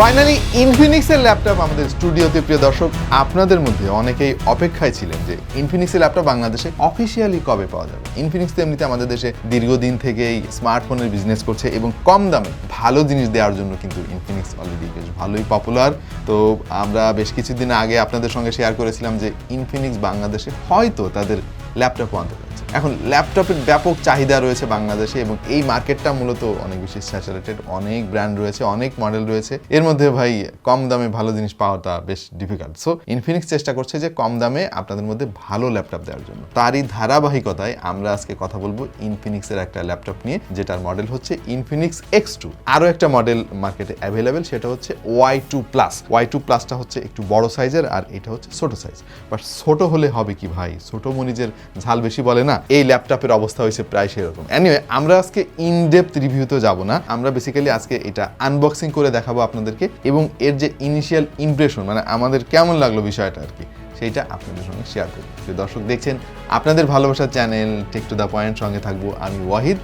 Finally ইনফিনিক্সের laptop আমাদের স্টুডিওতে। প্রিয় দর্শক, আপনাদের মধ্যে অনেকেই অপেক্ষায় ছিলেন যে ইনফিনিক্সের ল্যাপটপ বাংলাদেশে অফিসিয়ালি কবে পাওয়া যাবে। ইনফিনিক্স তো এমনিতে আমাদের দেশে দীর্ঘদিন থেকেই স্মার্টফোনের বিজনেস করছে এবং কম দামে ভালো জিনিস দেওয়ার জন্য কিন্তু ইনফিনিক্স অলরেডি বেশ ভালোই পপুলার। তো আমরা বেশ কিছুদিন আগে আপনাদের সঙ্গে শেয়ার করেছিলাম যে ইনফিনিক্স বাংলাদেশে হয়তো তাদের ল্যাপটপও আনতে পারছে। এখন ল্যাপটপের ব্যাপক চাহিদা রয়েছে বাংলাদেশে এবং এই মার্কেটটা মূলত অনেক বেশি স্যাচুরেটেড, অনেক ব্র্যান্ড রয়েছে, অনেক মডেল রয়েছে। এর মধ্যে ভাই কম দামে ভালো জিনিস পাওয়াটা বেশ ডিফিকাল্ট। সো ইনফিনিক্স চেষ্টা করছে যে কম দামে আপনাদের মধ্যে ভালো ল্যাপটপ দেওয়ার জন্য। তারই ধারাবাহিকতায় আমরা আজকে কথা বলবো ইনফিনিক্সের একটা ল্যাপটপ নিয়ে, যেটার মডেল হচ্ছে ইনফিনিক্স X2। আরও একটা মডেল মার্কেটে অ্যাভেলেবেল, সেটা হচ্ছে Y2 প্লাস। Y2 প্লাসটা হচ্ছে একটু বড় সাইজের আর এটা হচ্ছে ছোট সাইজ। বাট ছোট হলে হবে কি ভাই, ছোট মরিচের ঝাল বেশি বলে না, এই ল্যাপটপের অবস্থা হয়েছে প্রায় সেরকম। এনিওয়ে, আমরা আজকে ইনডেপথ রিভিউতে যাব না, আমরা বেসিক্যালি আজকে এটা আনবক্সিং করে দেখাবো আপনাদেরকে এবং এর যে ইনিশিয়াল ইমপ্রেশন, মানে আমাদের কেমন লাগলো বিষয়টা আর কি, সেইটা আপনাদের সঙ্গে শেয়ার করব। দর্শক দেখছেন আপনাদের ভালোবাসার channel tech to the point, সঙ্গে থাকবো আমি ওয়াহিদ।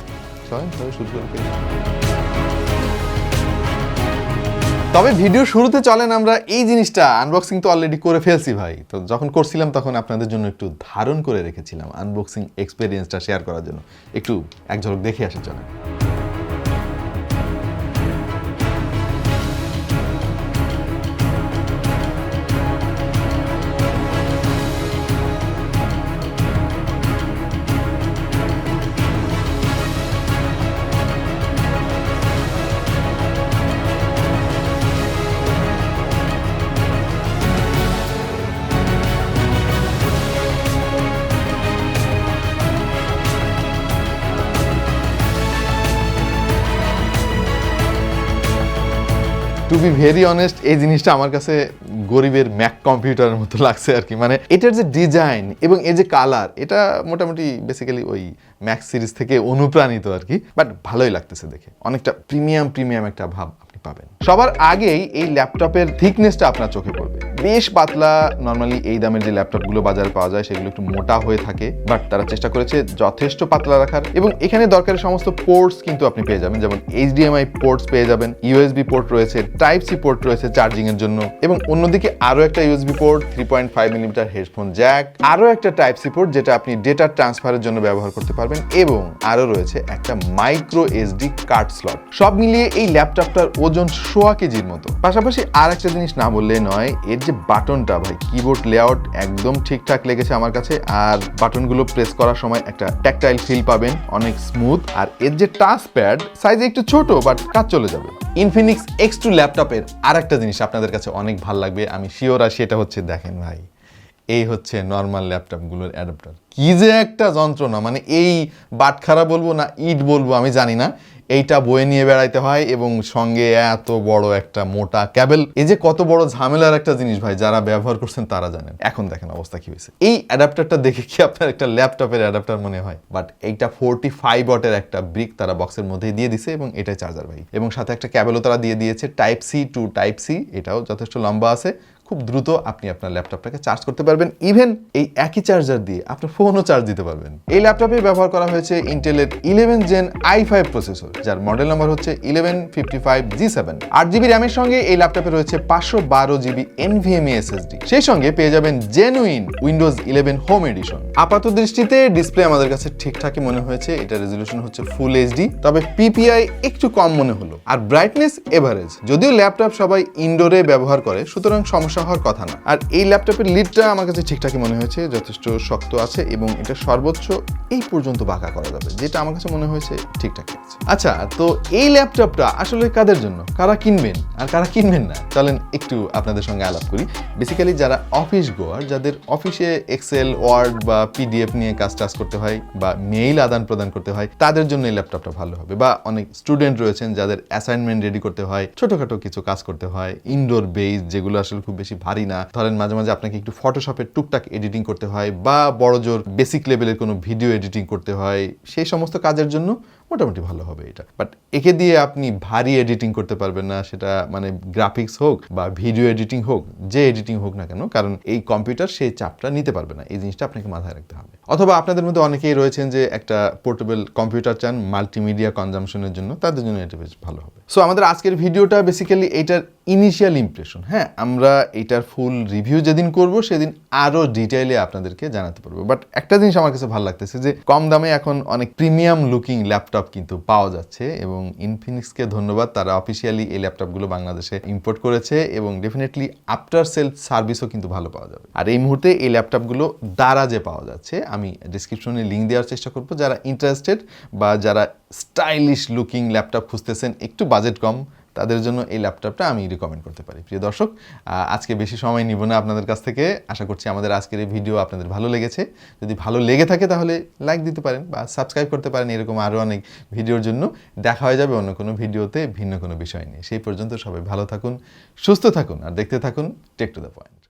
তবে শুরু করে তবে ভিডিও শুরুতে চলেন আমরা এই জিনিসটা আনবক্সিং তো অলরেডি করে ফেলছি ভাই। তো যখন করছিলাম তখন আপনাদের জন্য একটু ধারণ করে রেখেছিলাম আনবক্সিং এক্সপেরিয়েন্সটা শেয়ার করার জন্য। একটু এক ঝলক দেখে আসে চলেন। টু বি ভেরি অনেস্ট, এই জিনিসটা আমার কাছে গরিবের ম্যাক কম্পিউটারের মতো লাগছে আর কি। মানে এটার যে ডিজাইন এবং এর যে কালার, এটা মোটামুটি বেসিক্যালি ওই ম্যাক সিরিজ থেকে অনুপ্রাণিত আর কি। বাট ভালোই লাগতেছে দেখে, অনেকটা প্রিমিয়াম একটা ভাব আপনি পাবেন। সবার আগেই এই ল্যাপটপের থিকনেসটা আপনার চোখে পড়বে, বেশ পাতলা। নর্মালি এই দামের যে ল্যাপটপগুলো বাজারে পাওয়া যায় সেগুলো একটু মোটা হয়ে থাকে, বাট তারা চেষ্টা করেছে যথেষ্ট পাতলা রাখার। এবং এখানে দরকারি সমস্ত পোর্টস কিন্তু আপনি পেয়ে যাবেন, যেমন HDMI পোর্টস পেয়ে যাবেন, USB পোর্ট রয়েছে, টাইপ সি পোর্ট রয়েছে চার্জিং এর জন্য, এবং অন্যদিকে আরো একটা USB port, 3.5mm headphone Jack, আরো একটা টাইপ সি পোর্ট যেটা আপনি ডেটা ট্রান্সফারের জন্য ব্যবহার করতে পারবেন, এবং আরো রয়েছে একটা মাইক্রো SD কার্ড স্লট। সব মিলিয়ে এই ল্যাপটপটার ওজন 1.5 কেজির মতো। পাশাপাশি আর একটা জিনিস না বললে নয়, এর যে বাটনটা ভাই, কিবোর্ড লেআউট একদম ঠিকঠাক লেগেছে আমার কাছে। আর বাটনগুলো প্রেস করার সময় একটা ট্যাকটাইল ফিল পাবেন, অনেক স্মুথ। আর এর যে টাচ প্যাড, সাইজে একটু ছোট বাট কাজ চলে যাবে। ইনফিনিক্স X2 ল্যাপটপের আর একটা জিনিস আপনাদের কাছে অনেক ভালো লাগবে, আমি শিওর। আর সেটা হচ্ছে, দেখেন ভাই, এই হচ্ছে নর্মাল ল্যাপটপগুলোর অ্যাডাপ্টার। কি যে একটা যন্ত্রণা, মানে এই বাটখারা বলবো না ইট বলবো আমি জানি না, এইটা বয়ে নিয়ে বেড়াইতে হয় এবং সঙ্গে এত বড় একটা মোটা ক্যাবেল। এই যে কত বড় ঝামেলার একটা জিনিস ভাই, যারা ব্যবহার করছেন তারা জানেন। এখন দেখেন অবস্থা কি হয়েছে। এই অ্যাডাপ্টারটা দেখে কি আপনার একটা ল্যাপটপের অ্যাডাপ্টার মনে হয়? বাট এইটা 45 ওয়াটের একটা ব্রিক তারা বক্সের মধ্যেই দিয়ে দিছে এবং এটাই চার্জার ভাই, এবং সাথে একটা ক্যাবেলও তারা দিয়ে দিয়েছে, type C to type C. এটাও যথেষ্ট লম্বা আছে, খুব দ্রুত আপনি আপনার ল্যাপটপটাকে চার্জ করতে পারবেন। ইভেন এই একই চার্জার দিয়ে আপনার ফোনও চার্জ দিতে পারবেন। এই ল্যাপটপে ব্যবহার করা হয়েছে ইন্টেলের 11 Gen i5 প্রসেসর, যার মডেল নাম্বার হচ্ছে 1155G7। 8GB র্যামের সঙ্গে এই ল্যাপটপে রয়েছে 512GB NVMe SSD। সেই সঙ্গে পেয়ে যাবেন জেনুইন উইন্ডোজ 11 হোম এডিশন। আপাত দৃষ্টিতে ডিসপ্লে আমাদের কাছে ঠিকঠাকই মনে হয়েছে, এটা রেজলিউশন হচ্ছে ফুল HD, তবে PPI একটু কম মনে হলো। আর ব্রাইটনেস এভারেজ, যদিও ল্যাপটপ সবাই ইনডোরে ব্যবহার করে, সুতরাং সমস্যা হওয়ার কথা না। আর এই ল্যাপটপের লিডটা আমার কাছে ঠিকঠাকই মনে হয়েছে, যথেষ্ট শক্ত আছে এবং এটা সর্বোচ্চ এই পর্যন্ত বাঁকা করা যাবে, যেটা আমার কাছে মনে হয়েছে ঠিকঠাকই আছে। আচ্ছা, তো এই ল্যাপটপটা আসলে কাদের জন্য, কারা কিনবেন আর কারা কিনবেন না, চলেন একটু আপনাদের সঙ্গে আলাপ করি। বেসিক্যালি যারা অফিস গোয়ার, যাদের অফিসে এক্সেল, ওয়ার্ড বা PDF নিয়ে কাজ করতে হয় বা মেইল আদান প্রদান করতে হয়, তাদের জন্য এই ল্যাপটপটা ভালো হবে। বা অনেক স্টুডেন্ট রয়েছেন যাদের অ্যাসাইনমেন্ট রেডি করতে হয়, ছোটখাটো কিছু কাজ করতে হয়, ইনডোর বেস, যেগুলো আসলে খুব বেশি ভারী না। ধরেন মাঝে মাঝে আপনাকে একটু ফটোশপের টুকটাক এডিটিং করতে হয় বা বড় জোর বেসিক লেভেলের কোনো ভিডিও এডিটিং করতে হয়, সেই সমস্ত কাজের জন্য মোটামুটি ভালো হবে এটা। বাট একে দিয়ে আপনি ভারী এডিটিং করতে পারবেন না, সেটা মানে গ্রাফিক্স হোক বা ভিডিও এডিটিং হোক, যে এডিটিং হোক না কেন, কারণ এই কম্পিউটার সেই চাপটা নিতে পারবে না। এই জিনিসটা আপনাকে মাথায় রাখতে হবে। অথবা আপনাদের মধ্যে অনেকেই রয়েছেন যে একটা পোর্টেবল কম্পিউটার চান মাল্টিমিডিয়া কনজামশনের জন্য, তাদের জন্য এটা বেশ ভালো হবে। সো আমাদের আজকের ভিডিওটা বেসিক্যালি এটার ইনিশিয়াল ইমপ্রেশন। হ্যাঁ, আমরা এটার ফুল রিভিউ যেদিন করব সেদিন আরও ডিটেইলে আপনাদেরকে জানাতে পারবো। বাট একটা জিনিস আমার কাছে ভালো লাগতেছে যে কম দামে এখন অনেক প্রিমিয়াম লুকিং ল্যাপটপ কিন্তু পাওয়া যাচ্ছে, এবং ইনফিনিক্সকে ধন্যবাদ, তারা অফিসিয়ালি এই ল্যাপটপগুলো বাংলাদেশে ইম্পোর্ট করেছে, এবং ডেফিনেটলি আফটার সেল সার্ভিসও কিন্তু ভালো পাওয়া যাবে। আর এই মুহূর্তে এই ল্যাপটপগুলো দারাজে পাওয়া যাচ্ছে। আমি ডিসক্রিপশনে লিঙ্ক দেওয়ার চেষ্টা করবো, যারা ইন্টারেস্টেড বা যারা স্টাইলিশ লুকিং ল্যাপটপ খুঁজতেছেন, একটু বাজেট কম, তাদের জন্য এই ল্যাপটপটা আমি রিকমেন্ড করতে পারি। প্রিয় দর্শক, আজকে বেশি সময় নিব না আপনাদের কাছ থেকে। আশা করছি আমাদের আজকের এই ভিডিও আপনাদের ভালো লেগেছে। যদি ভালো লেগে থাকে তাহলে লাইক দিতে পারেন বা সাবস্ক্রাইব করতে পারেন। এরকম আরও অনেক ভিডিওর জন্য দেখা হয়ে যাবে অন্য কোনো ভিডিওতে ভিন্ন কোনো বিষয় নিয়ে। সেই পর্যন্ত সবাই ভালো থাকুন, সুস্থ থাকুন, আর দেখতে থাকুন টেক টু দ্য পয়েন্ট।